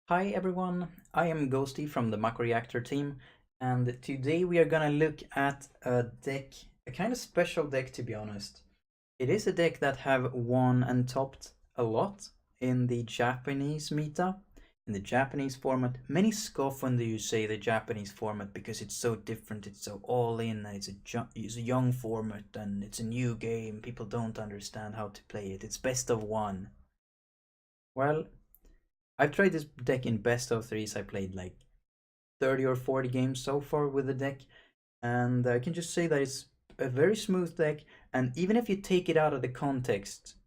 Hi everyone, I am Ghosty from the Makoreactor team, and today we are gonna look at a deck, a kind of special deck to be honest. It is a deck that have won and topped a lot in the Japanese meta, in the Japanese format. Many scoff when you say the Japanese format because it's so different, it's so all in, it's a young format and it's a new game, people don't understand how to play it, it's best of one. Well, I've tried this deck in best of threes. I played like 30 or 40 games so far with the deck, and I can just say that it's a very smooth deck. And even if you take it out of the context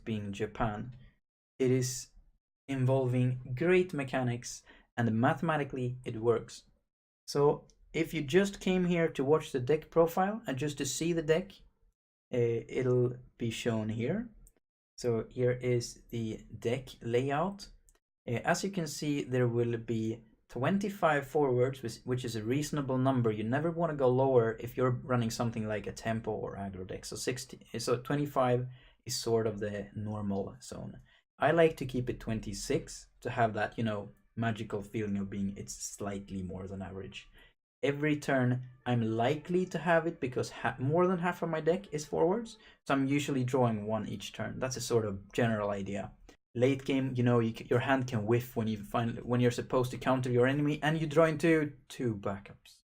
being Japan, it is involving great mechanics and mathematically it works. So if you just came here to watch the deck profile and just to see the deck, it'll be shown here. So here is the deck layout. As you can see, there will be 25 forwards, which is a reasonable number. You never want to go lower if you're running something like a tempo or aggro deck. So 25 is sort of the normal zone. I like to keep it 26 to have that, magical feeling of being it's slightly more than average. Every turn I'm likely to have it because more than half of my deck is forwards, so I'm usually drawing one each turn. That's a sort of general idea. Late game, your hand can whiff when you're supposed to counter your enemy and you draw into two backups.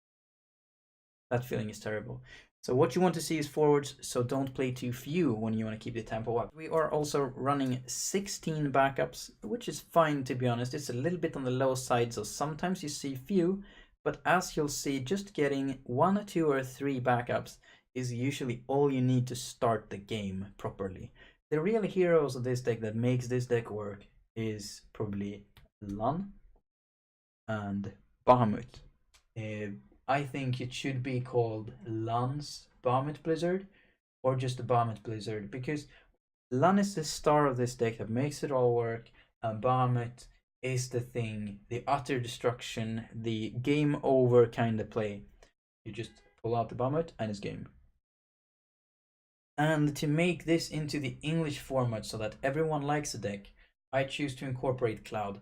That feeling is terrible. So what you want to see is forwards, so don't play too few when you want to keep the tempo up. We are also running 16 backups, which is fine to be honest. It's a little bit on the low side, so sometimes you see few, but as you'll see, just getting 1, 2, or 3 backups is usually all you need to start the game properly. The real heroes of this deck that makes this deck work is probably Lann and Bahamut. I think it should be called Lann's Bahamut Blizzard or just the Bahamut Blizzard because Lann is the star of this deck that makes it all work, and Bahamut is the thing, the utter destruction, the game over kind of play. You just pull out the Bahamut and it's game. And to make this into the English format so that everyone likes the deck, I choose to incorporate Cloud.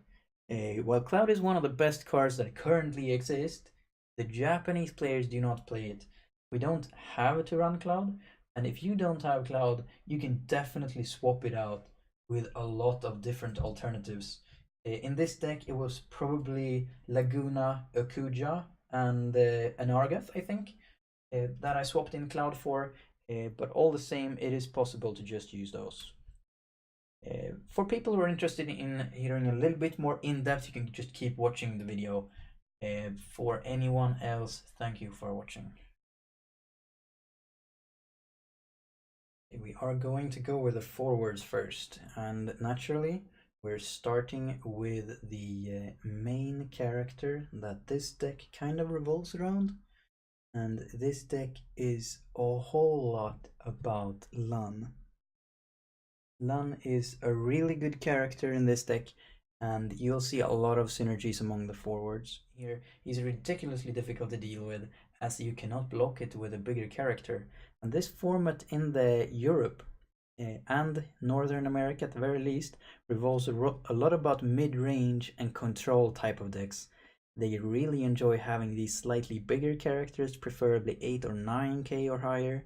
While Cloud is one of the best cards that currently exist, the Japanese players do not play it. We don't have to run Cloud, and if you don't have Cloud, you can definitely swap it out with a lot of different alternatives. In this deck, it was probably Laguna, a Kuja, and an Argath, I think, that I swapped in Cloud for. But all the same, it is possible to just use those. For people who are interested in hearing a little bit more in depth, you can just keep watching the video. For anyone else, thank you for watching. We are going to go with the forwards first, and naturally, we're starting with the main character that this deck kind of revolves around. And this deck is a whole lot about Lann. Lann is a really good character in this deck, and you'll see a lot of synergies among the forwards. Here, he's ridiculously difficult to deal with, as you cannot block it with a bigger character. And this format in the Europe and Northern America at the very least revolves a lot about mid-range and control type of decks. They really enjoy having these slightly bigger characters, preferably 8 or 9k or higher,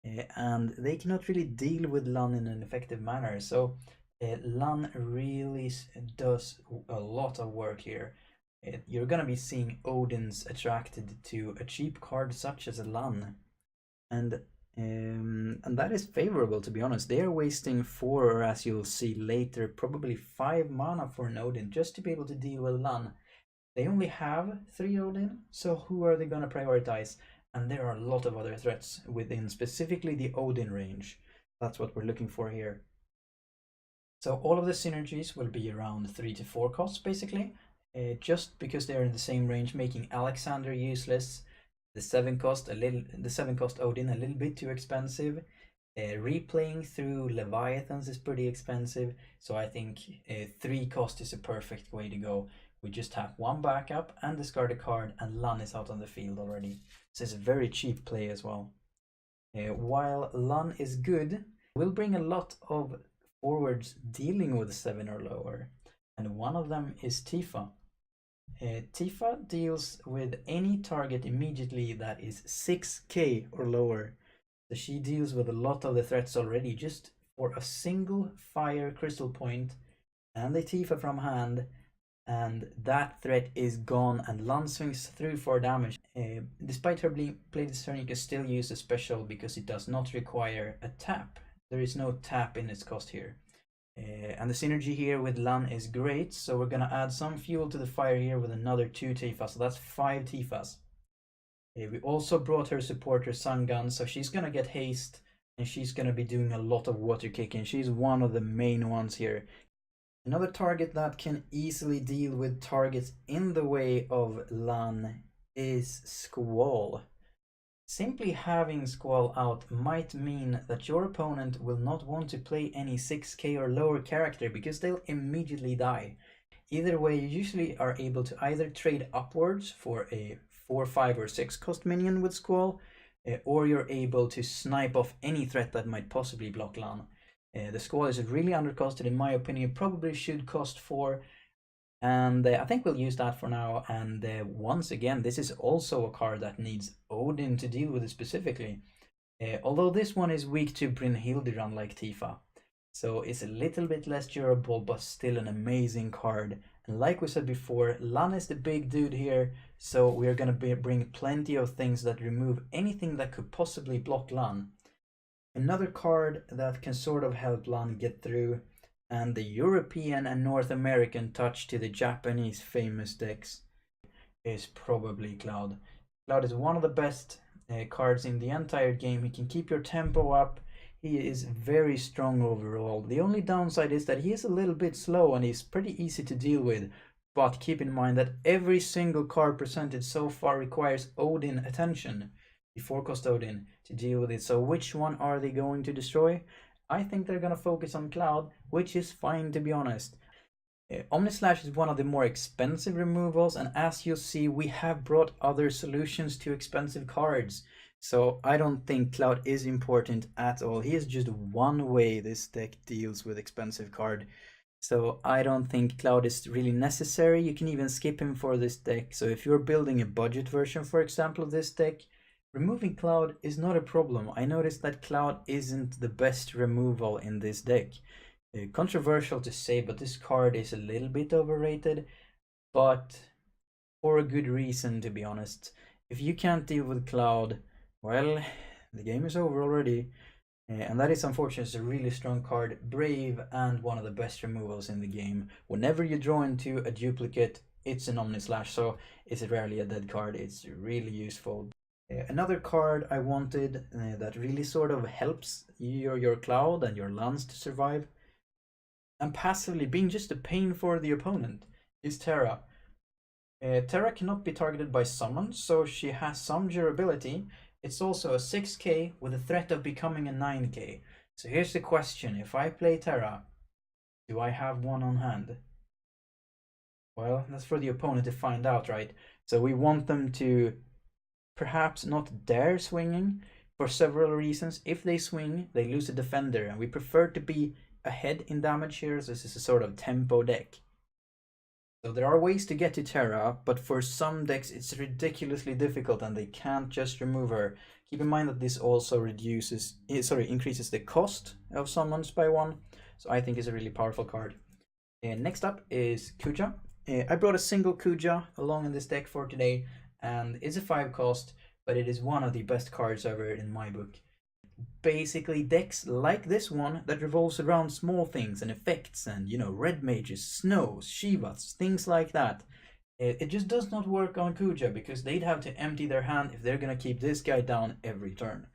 and they cannot really deal with Lann in an effective manner. So Lann really does a lot of work here. You're gonna be seeing Odins attracted to a cheap card such as a Lann, and that is favorable to be honest. They are wasting 4, or as you'll see later, probably 5 mana for an Odin just to be able to deal with Lann. They only have 3 Odin, so who are they gonna prioritize? And there are a lot of other threats within specifically the Odin range. That's what we're looking for here. So all of the synergies will be around 3 to 4 costs basically, just because they're in the same range, making Alexander useless. The 7 cost Odin a little bit too expensive. Replaying through Leviathans is pretty expensive, so I think 3 cost is a perfect way to go. We just have 1 backup and discard a card, and Lann is out on the field already. So it's a very cheap play as well. While Lann is good, will bring a lot of forwards dealing with 7 or lower. and one of them is Tifa. Tifa deals with any target immediately that is 6k or lower. So she deals with a lot of the threats already just for a single fire crystal point and the Tifa from hand, and that threat is gone and Lann swings through for damage. Despite her being played this turn, you can still use a special because it does not require a tap. There is no tap in its cost here. And the synergy here with Lann is great, so we're gonna add some fuel to the fire here with another 2 Tifas, so that's 5 Tifas. We also brought her supporter Zangan, so she's gonna get haste and she's gonna be doing a lot of water kicking. She's one of the main ones here. Another target that can easily deal with targets in the way of Lann is Squall. Simply having Squall out might mean that your opponent will not want to play any 6k or lower character because they'll immediately die. Either way, you usually are able to either trade upwards for a 4, 5 or 6 cost minion with Squall, or you're able to snipe off any threat that might possibly block Lann. The Squall is really undercosted in my opinion, probably should cost 4. And I think we'll use that for now. And once again, this is also a card that needs Odin to deal with it specifically. Although this one is weak to Brynhildr unlike Tifa. So it's a little bit less durable, but still an amazing card. And like we said before, Lann is the big dude here. So we're going to bring plenty of things that remove anything that could possibly block Lann. Another card that can sort of help Lann get through, and the European and North American touch to the Japanese famous decks, is probably Cloud. Cloud is one of the best cards in the entire game. He can keep your tempo up. He is very strong overall. The only downside is that he is a little bit slow and he's pretty easy to deal with. But keep in mind that every single card presented so far requires Odin attention, the 4-cost Odin, to deal with it. So which one are they going to destroy? I think they're going to focus on Cloud, which is fine to be honest. Omnislash is one of the more expensive removals, and as you'll see, we have brought other solutions to expensive cards. So I don't think Cloud is important at all. He is just one way this deck deals with expensive card. So I don't think Cloud is really necessary. You can even skip him for this deck. So if you're building a budget version, for example, of this deck, removing Cloud is not a problem. I noticed that Cloud isn't the best removal in this deck. Controversial to say, but this card is a little bit overrated, but for a good reason, to be honest. If you can't deal with Cloud, well, the game is over already. And that is unfortunate. It's a really strong card, brave, and one of the best removals in the game. Whenever you draw into a duplicate, it's an Omnislash, so it's rarely a dead card. It's really useful. Another card I wanted that really sort of helps your Cloud and your Lands to survive, and passively being just a pain for the opponent, is Terra. Terra cannot be targeted by summons, so she has some durability. It's also a 6k with a threat of becoming a 9k. So here's the question: if I play Terra, do I have one on hand? Well, that's for the opponent to find out, right? So we want them to perhaps not dare swinging for several reasons. If they swing, they lose a defender, and we prefer to be ahead in damage here, so this is a sort of tempo deck. So there are ways to get to Terra, but for some decks it's ridiculously difficult and they can't just remove her. Keep in mind that this also increases the cost of summons by 1, so I think it's a really powerful card. Next up is Kuja. I brought a single Kuja along in this deck for today, and it's a 5 cost, but it is one of the best cards ever in my book. Basically decks like this one that revolves around small things and effects and, you know, Red Mages, Snows, Shivas, things like that. It just does not work on Kuja because they'd have to empty their hand if they're gonna keep this guy down every turn.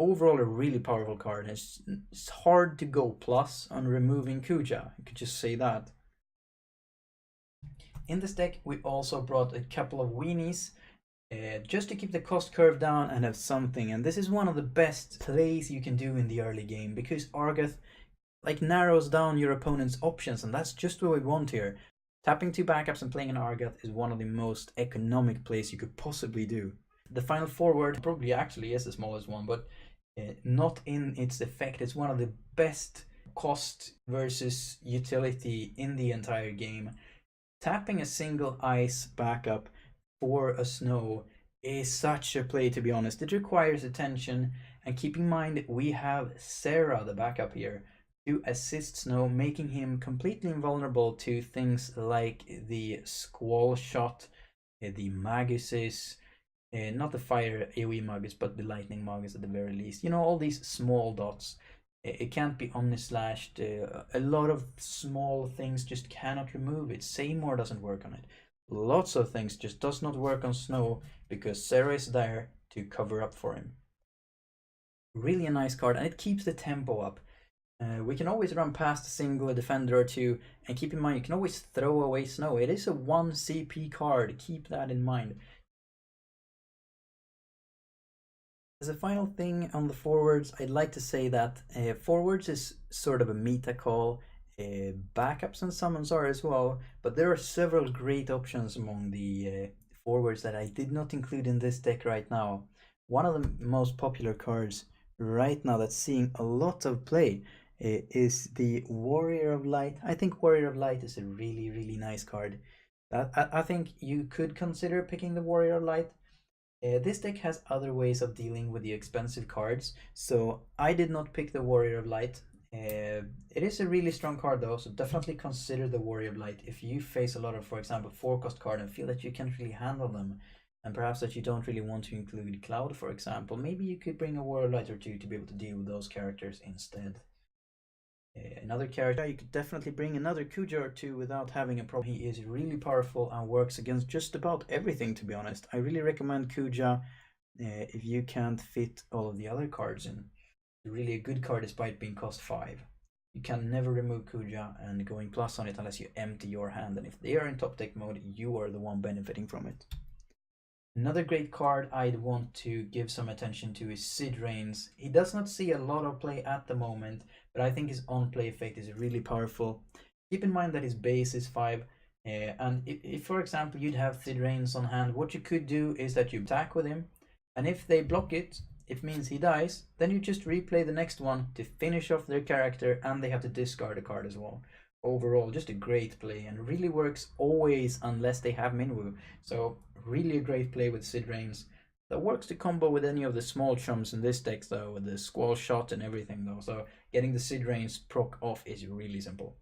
Overall a really powerful card. It's hard to go plus on removing Kuja, you could just say that. In this deck we also brought a couple of weenies, just to keep the cost curve down and have something. And this is one of the best plays you can do in the early game because Argath narrows down your opponent's options, and that's just what we want here. Tapping 2 backups and playing an Argath is one of the most economic plays you could possibly do. The final forward probably actually is the smallest one, but not in its effect. It's one of the best cost versus utility in the entire game. Tapping a single ice backup for a snow is such a play, to be honest. It requires attention, and keep in mind we have Serah, the backup here, to assist Snow, making him completely invulnerable to things like the Squall shot, the Maguses, not the fire AoE Magus, but the lightning Magus at the very least. You know, all these small dots. It can't be omni-slashed. A lot of small things just cannot remove it. Seymour doesn't work on it. Lots of things just does not work on Snow because Serah is there to cover up for him. Really a nice card, and it keeps the tempo up. We can always run past a single defender or two, and keep in mind you can always throw away Snow. It is a 1 CP card, keep that in mind. As a final thing on the forwards, I'd like to say that forwards is sort of a meta call. Backups and summons are as well, but there are several great options among the forwards that I did not include in this deck right now. One of the most popular cards right now that's seeing a lot of play is the Warrior of Light. I think Warrior of Light is a really nice card. I think you could consider picking the Warrior of Light. This deck has other ways of dealing with the expensive cards, so I did not pick the Warrior of Light. It is a really strong card though, so definitely consider the Warrior of Light if you face a lot of, for example, 4-cost card and feel that you can't really handle them, and perhaps that you don't really want to include Cloud, for example. Maybe you could bring a Warrior of Light or two to be able to deal with those characters instead. Another character, you could definitely bring another Kuja or two without having a problem. He is really powerful and works against just about everything, to be honest. I really recommend Kuja if you can't fit all of the other cards in. Really a good card despite being cost 5. You can never remove Kuja and going plus on it unless you empty your hand, and if they are in top deck mode, you are the one benefiting from it. Another great card I'd want to give some attention to is Sid Reigns. He does not see a lot of play at the moment, but I think his on-play effect is really powerful. Keep in mind that his base is 5, and if for example you'd have Sid Reigns on hand, what you could do is that you attack with him, and if they block it, it means he dies, then you just replay the next one to finish off their character, and they have to discard a card as well. Overall, just a great play, and really works always unless they have Minwu. So really a great play with Sid Reigns. That works to combo with any of the small chums in this deck though, with the Squall shot and everything though. So getting the Sid Reigns proc off is really simple.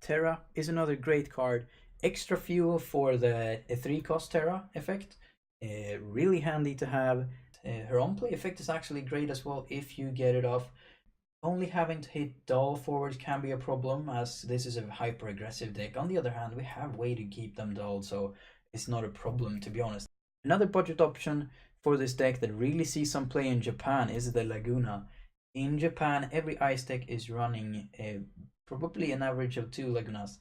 Terra is another great card. Extra fuel for the 3-cost Terra effect. Really handy to have. Her on-play effect is actually great as well if you get it off. Only having to hit dull forwards can be a problem, as this is a hyper-aggressive deck. On the other hand, we have way to keep them dull, so it's not a problem, to be honest. Another budget option for this deck that really sees some play in Japan is the Laguna. In Japan, every ice deck is running probably an average of 2 Lagunas.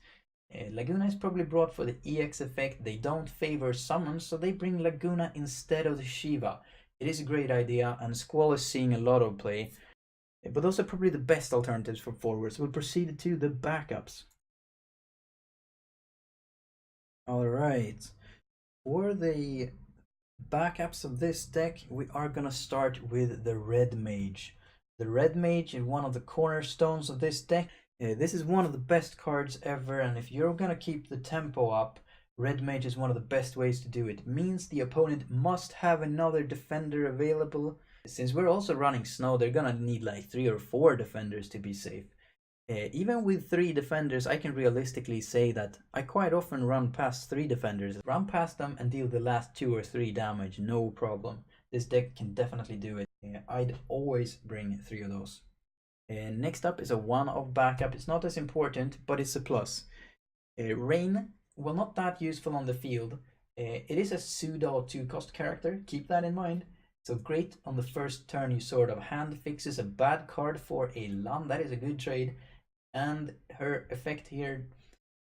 Laguna is probably brought for the EX effect. They don't favor summons, so they bring Laguna instead of the Shiva. It is a great idea, and Squall is seeing a lot of play. But those are probably the best alternatives for forwards. We'll proceed to the backups. Alright, for the backups of this deck, we are gonna start with the Red Mage. The Red Mage is one of the cornerstones of this deck. This is one of the best cards ever, and if you're gonna keep the tempo up, Red Mage is one of the best ways to do it. It means the opponent must have another defender available. Since we're also running Snow, they're gonna need like 3 or 4 defenders to be safe. Even with 3 defenders, I can realistically say that I quite often run past 3 defenders. Run past them and deal the last 2 or 3 damage, no problem. This deck can definitely do it. I'd always bring 3 of those. Next up is a one-off backup. It's not as important, but it's a plus. Reyn, well, not that useful on the field. It is a pseudo 2-cost character, keep that in mind. So great on the first turn, you sort of hand fixes a bad card for a Lann. That is a good trade. And her effect here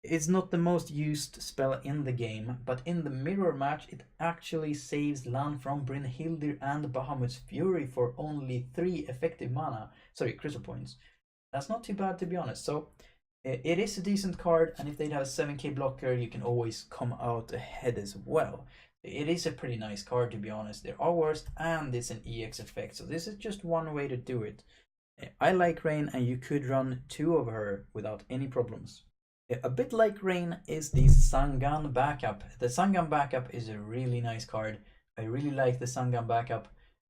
is not the most used spell in the game, but in the mirror match it actually saves Lann from Brynhildr and Bahamut's Fury for only 3 effective mana. Sorry, crystal points. That's not too bad, to be honest. So it is a decent card, and if they'd have a 7k blocker, you can always come out ahead as well. It is a pretty nice card, to be honest. There are worse, and it's an EX effect, so this is just one way to do it. I like Reyn, and you could run 2 of her without any problems. A bit like Reyn is the Zangan backup. The Zangan backup is a really nice card. I really like the Zangan backup.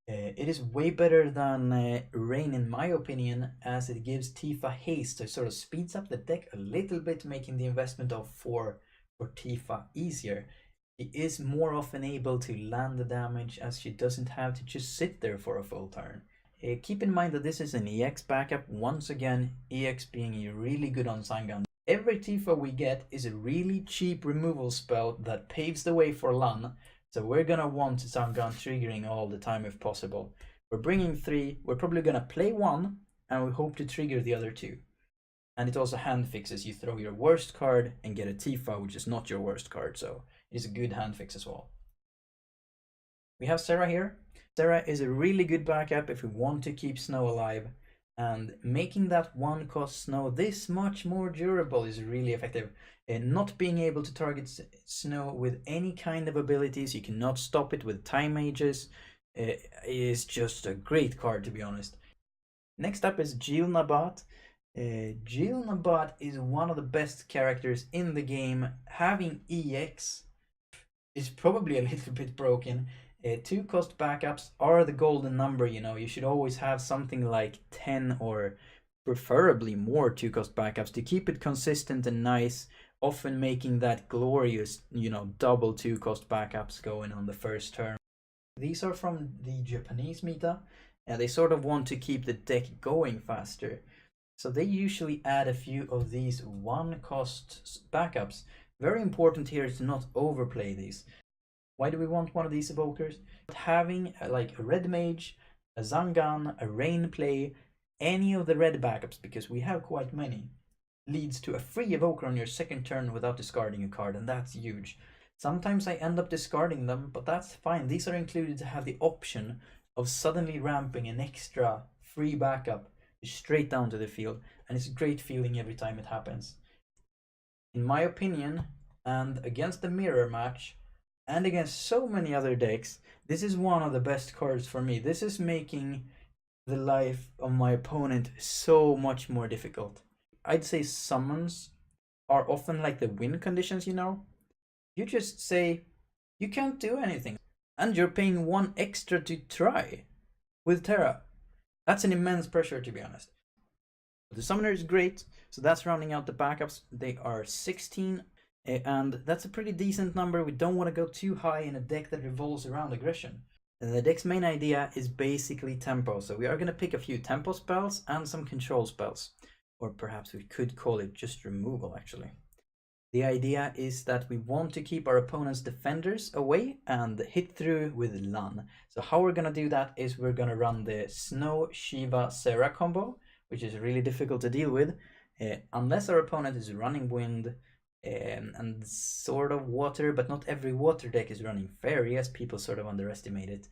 It is way better than Reyn in my opinion, as it gives Tifa haste, so it sort of speeds up the deck a little bit, making the investment of 4 for Tifa easier. She is more often able to land the damage, as she doesn't have to just sit there for a full turn. Keep in mind that this is an EX backup, once again, EX being really good on Zangan. Every Tifa we get is a really cheap removal spell that paves the way for Lann, so we're gonna want Zangan triggering all the time if possible. We're bringing 3, we're probably gonna play 1, and we hope to trigger the other 2. And it also hand fixes, you throw your worst card and get a Tifa, which is not your worst card, so it is a good hand fix as well. We have Serah here. Serah is a really good backup if we want to keep Snow alive, and making that 1-cost Snow this much more durable is really effective. Not being able to target Snow with any kind of abilities, you cannot stop it with time mages, is just a great card, to be honest. Next up is Jihl. Jihl is one of the best characters in the game. Having EX is probably a little bit broken. 2-cost backups are the golden number, you know. You should always have something like 10 or preferably more 2-cost backups to keep it consistent and nice, often making that glorious, you know, double 2-cost backups going on the first turn. These are from the Japanese meta, and they sort of want to keep the deck going faster. So they usually add a few of these 1-cost backups. Very important here is to not overplay these. Why do we want one of these evokers? Having like a Red Mage, a Zangan, a Reyn play, any of the red backups, because we have quite many, leads to a free evoker on your second turn without discarding a card, and that's huge. Sometimes I end up discarding them, but that's fine. These are included to have the option of suddenly ramping an extra free backup straight down to the field, and it's a great feeling every time it happens. In my opinion, and against the mirror match, and against so many other decks, this is one of the best cards for me. This is making the life of my opponent so much more difficult. I'd say summons are often like the win conditions, you know? You just say, you can't do anything, and you're paying 1 extra to try with Terra. That's an immense pressure, to be honest. The summoner is great, so that's rounding out the backups. They are 16, and that's a pretty decent number. We don't want to go too high in a deck that revolves around aggression. And the deck's main idea is basically tempo, so we are going to pick a few tempo spells and some control spells. Or perhaps we could call it just removal, actually. The idea is that we want to keep our opponent's defenders away and hit through with Lann. So how we're going to do that is we're going to run the Snow, Shiva, Serah combo, which is really difficult to deal with, unless our opponent is running Wind and sort of Water, but not every Water deck is running Fairy, as people sort of underestimate it.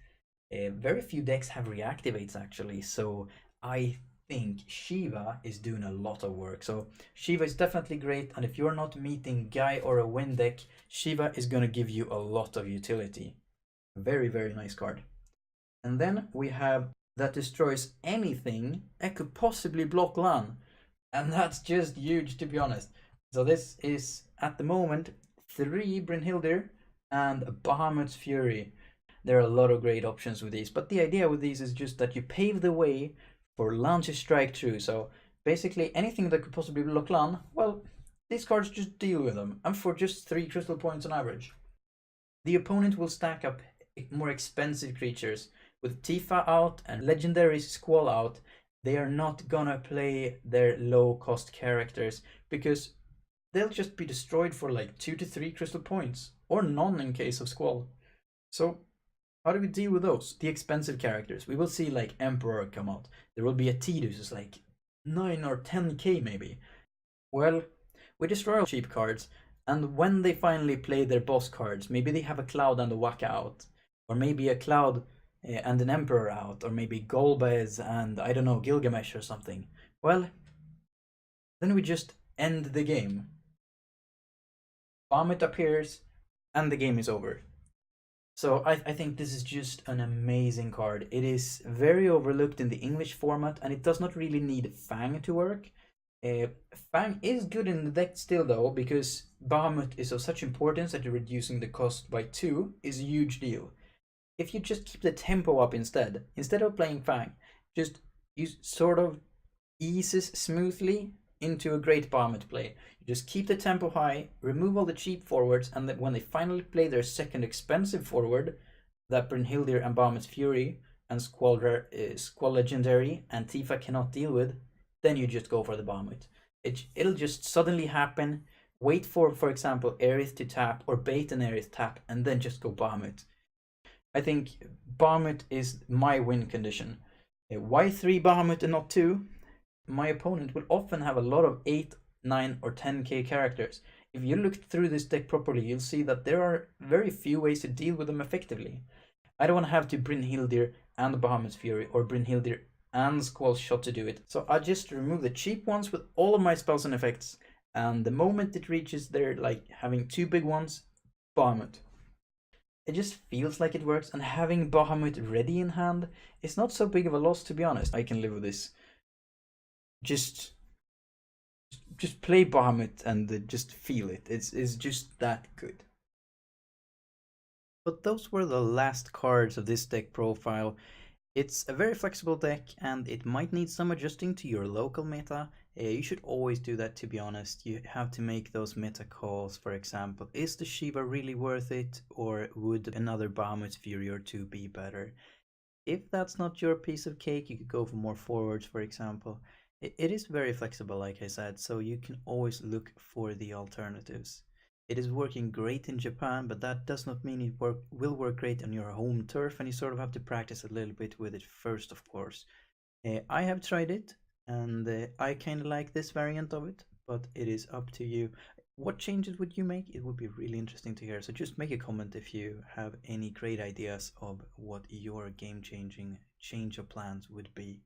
Very few decks have reactivates, actually, so I think Shiva is doing a lot of work. So Shiva is definitely great, and if you're not meeting Guy or a Wind deck, Shiva is going to give you a lot of utility. Very, very nice card. And then we have that destroys anything that could possibly block Lann, and that's just huge, to be honest. So this is, at the moment, 3 Brynhildr and Bahamut's Fury. There are a lot of great options with these, but the idea with these is just that you pave the way for Lann to strike through. So basically anything that could possibly block Lann, well, these cards just deal with them, and for just 3 crystal points on average. The opponent will stack up more expensive creatures. With Tifa out and legendary Squall out, they are not gonna play their low cost characters, because they'll just be destroyed for like 2 to 3 crystal points, or none in case of Squall. So how do we deal with those? The expensive characters. We will see like Emperor come out. There will be a Tidus who's like 9 or 10k maybe. Well, we destroy all cheap cards, and when they finally play their boss cards, maybe they have a Cloud and a Waka out, or maybe a Cloud and an Emperor out, or maybe Golbez and, I don't know, Gilgamesh or something. Well, then we just end the game. Bahamut appears, and the game is over. So I think this is just an amazing card. It is very overlooked in the English format, and it does not really need Fang to work. Fang is good in the deck still though, because Bahamut is of such importance that reducing the cost by 2 is a huge deal. If you just keep the tempo up instead of playing Fang, just you sort of eases smoothly into a great Bahamut play. You just keep the tempo high, remove all the cheap forwards, and then when they finally play their second expensive forward, that Brynhildr and Bahamut's Fury and Squall Legendary and Tifa cannot deal with, then you just go for the Bahamut. It'll just suddenly happen. Wait for example, Aerith to tap or bait an Aerith tap, and then just go Bahamut. I think Bahamut is my win condition. Why 3 Bahamut and not 2? My opponent will often have a lot of 8, 9 or 10k characters. If you look through this deck properly, you'll see that there are very few ways to deal with them effectively. I don't want to have to Brynhildr and Bahamut's Fury or Brynhildr and Squall's Shot to do it. So I just remove the cheap ones with all of my spells and effects, and the moment it reaches there, like having 2 big ones, Bahamut. It just feels like it works, and having Bahamut ready in hand is not so big of a loss, to be honest. I can live with this. Just play Bahamut and just feel it. It's just that good. But those were the last cards of this deck profile. It's a very flexible deck, and it might need some adjusting to your local meta. You should always do that, to be honest. You have to make those meta calls. For example, is the Shiva really worth it, or would another Bahamut Fury or 2 be better? If that's not your piece of cake, you could go for more forwards, for example. It is very flexible, like I said, so you can always look for the alternatives. It is working great in Japan, but that does not mean it will work great on your home turf, and you sort of have to practice a little bit with it first, of course. I have tried it, and I kind of like this variant of it, but it is up to you. What changes would you make? It would be really interesting to hear, so just make a comment if you have any great ideas of what your game-changing change of plans would be.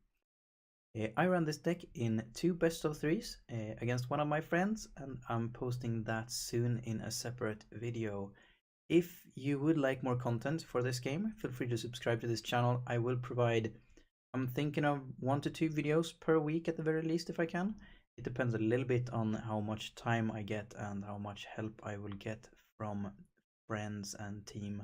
I ran this deck in 2 best of 3s against one of my friends, and I'm posting that soon in a separate video. If you would like more content for this game, feel free to subscribe to this channel. I will provide, I'm thinking of 1 to 2 videos per week at the very least if I can. It depends a little bit on how much time I get and how much help I will get from friends and team.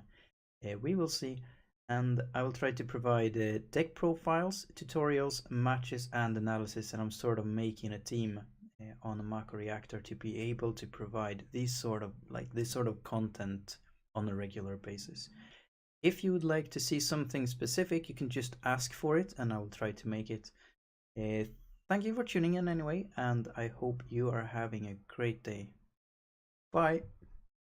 We will see. And I will try to provide deck profiles, tutorials, matches, and analysis. And I'm sort of making a team on Makoreactor to be able to provide this sort of content on a regular basis. If you would like to see something specific, you can just ask for it, and I will try to make it. Thank you for tuning in anyway, and I hope you are having a great day. Bye.